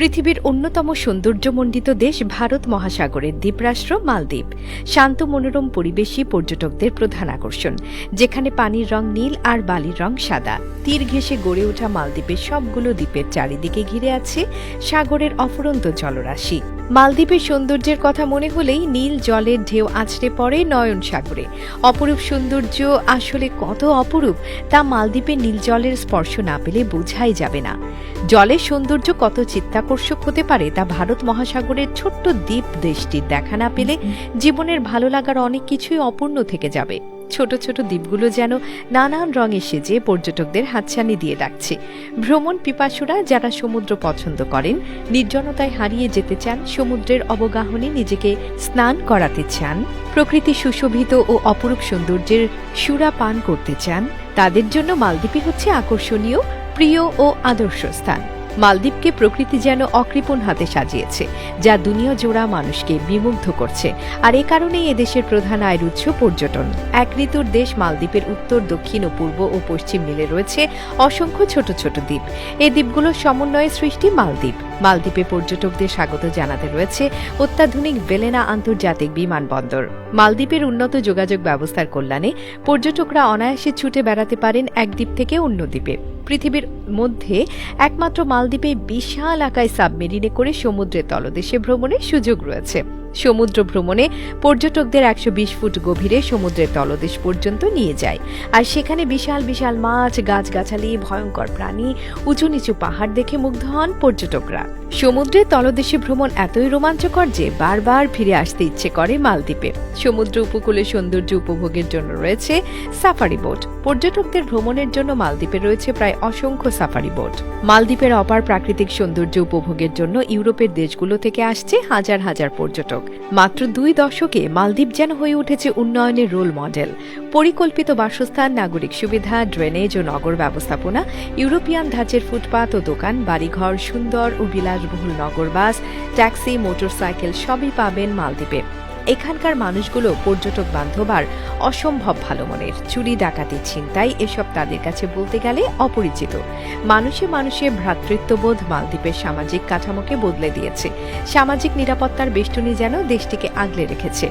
পৃথিবীর অন্যতম সৌন্দর্যমণ্ডিত দেশ ভারত মহাসাগরের দ্বীপরাষ্ট্র মালদ্বীপ। শান্ত মনোরম পরিবেশই পর্যটকদের প্রধান আকর্ষণ, যেখানে পানির রং নীল আর বালির রং সাদা। তীর ঘেঁষে গড়ে ওঠা মালদ্বীপের সবগুলো দ্বীপের চারিদিকে ঘিরে আছে সাগরের অফুরন্ত জলরাশি। মালদ্বীপের সৌন্দর্যের কথা মনে হলেই নীল জলের ঢেউ আছড়ে পড়ে নয়ন সাগরে। অপরূপ সৌন্দর্য আসলে কত অপরূপ তা মালদ্বীপের নীল জলের স্পর্শ না পেলে বোঝাই যাবে না। জলের সৌন্দর্য কত চিত্তাকর্ষক হতে পারে তা ভারত মহাসাগরের ছোট্ট দ্বীপ দেশটির দেখা না পেলে জীবনের ভালো লাগার অনেক কিছুই অপূর্ণ থেকে যাবে। ছোট ছোট দ্বীপগুলো যেন নানান রঙে সেজে পর্যটকদের হাতছানি দিয়ে ডাকছে। ভ্রমণ পিপাসুরা যারা সমুদ্র পছন্দ করেন, নির্জনতায় হারিয়ে যেতে চান, সমুদ্রের অবগাহনে নিজেকে স্নান করাতে চান, প্রকৃতি সুশোভিত ও অপরূপ সৌন্দর্যের সুরা পান করতে চান, তাদের জন্য মালদ্বীপই হচ্ছে আকর্ষণীয়, প্রিয় ও আদর্শ স্থান। মালদ্বীপকে প্রকৃতি যেন অকৃপণ হাতে সাজিয়েছে, যা দুনিয়া জোড়া মানুষকে বিমুগ্ধ করছে। আর এ কারণেই এদেশের প্রধান আয়ের উৎস পর্যটন। এক ঋতুর দেশ মালদ্বীপের উত্তর, দক্ষিণ ও পূর্ব ও পশ্চিম মিলে রয়েছে অসংখ্য ছোট ছোট দ্বীপ। এই দ্বীপগুলোর সমন্বয়ে সৃষ্টি মালদ্বীপ। মালদ্বীপে পর্যটকদের স্বাগত জানাতে রয়েছে অত্যাধুনিক বেলেনা আন্তর্জাতিক বিমানবন্দর। মালদ্বীপের উন্নত যোগাযোগ ব্যবস্থার কল্যাণে পর্যটকরা অনায়াসে ছুটে বেড়াতে পারেন এক দ্বীপ থেকে অন্য দ্বীপে। পৃথিবীর মধ্যে একমাত্র মালদ্বীপে বিশাল আকায় সাবমেরিনে করে সমুদ্রের তলদেশে ভ্রমণের সুযোগ রয়েছে। সমুদ্র ভ্রমণে পর্যটকদের ১২০ ফুট গভীরে সমুদ্রের তলদেশ পর্যন্ত নিয়ে যায়, আর সেখানে বিশাল বিশাল মাছ, গাছগাছালি, ভয়ঙ্কর প্রাণী, উঁচু নিচু পাহাড় দেখে মুগ্ধ হন পর্যটকরা। সমুদ্রের তলদেশে ভ্রমণ এতই রোমাঞ্চকর যে বারবার ফিরে আসতে ইচ্ছে করে মালদ্বীপে। সমুদ্র উপকূলের সৌন্দর্য উপভোগের জন্য রয়েছে সাফারি বোট। পর্যটকদের ভ্রমণের জন্য মালদ্বীপে রয়েছে প্রায় অসংখ্য সাফারি বোট। মালদ্বীপের অপার প্রাকৃতিক সৌন্দর্য উপভোগের জন্য ইউরোপের দেশগুলো থেকে আসছে হাজার হাজার পর্যটক। মাত্র ২ দশকে মালদ্বীপ যেন হয়ে উঠেছে উন্নয়নের রোল মডেল। পরিকল্পিত বাসস্থান, নাগরিক সুবিধা, ড্রেনেজ ও নগর ব্যবস্থাপনা, ইউরোপিয়ান ধাঁচের ফুটপাত ও দোকান, বাড়িঘর, সুন্দর ও বিলাসবহুল নগর বাস, ট্যাক্সি, মোটরসাইকেল সবই পাবেন মালদ্বীপে। এখানকার মানুষগুলো পর্যটক বান্ধব আর অসম্ভব ভালো মনের। চুরি, ডাকাতি, ছিনতাই এসব তাদের কাছে বলতে গেলে অপরিচিত। মানুষে মানুষে ভ্রাতৃত্ববোধ মালদ্বীপের সামাজিক কাঠামোকে বদলে দিয়েছে। সামাজিক নিরাপত্তার বেষ্টনী যেন দেশটিকে আগলে রেখেছে।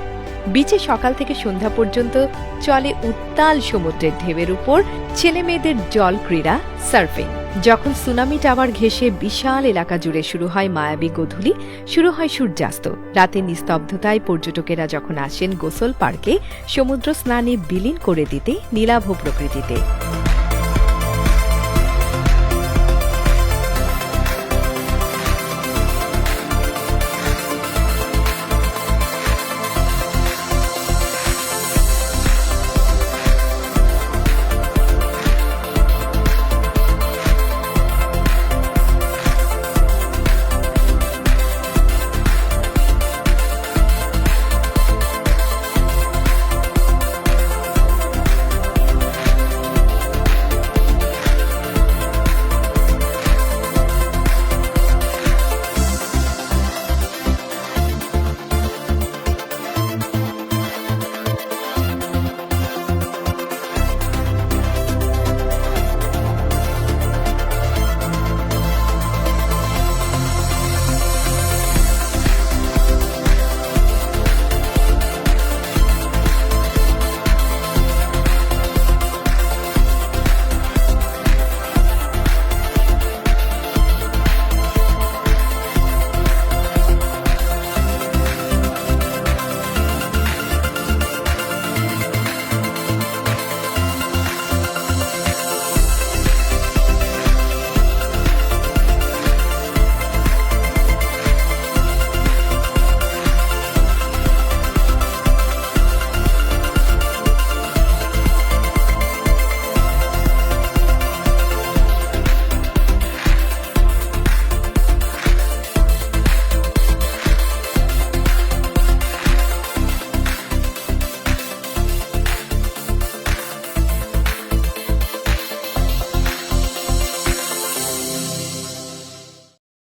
বিচে সকাল থেকে সন্ধ্যা পর্যন্ত চলে উত্তাল সমুদ্রের ঢেউয়ের উপর ছেলে মেয়েদের জল ক্রীড়া, সার্ফিং। যখন সুনামি টাওয়ার ঘেঁষে বিশাল এলাকা জুড়ে শুরু হয় মায়াবী গোধূলি, শুরু হয় সূর্যাস্ত। রাতে নিস্তব্ধতায় পর্যটকেরা যখন আসেন গোসল পার্কে সমুদ্র স্নানে বিলীন করে দিতে নীলাভ প্রকৃতিতে।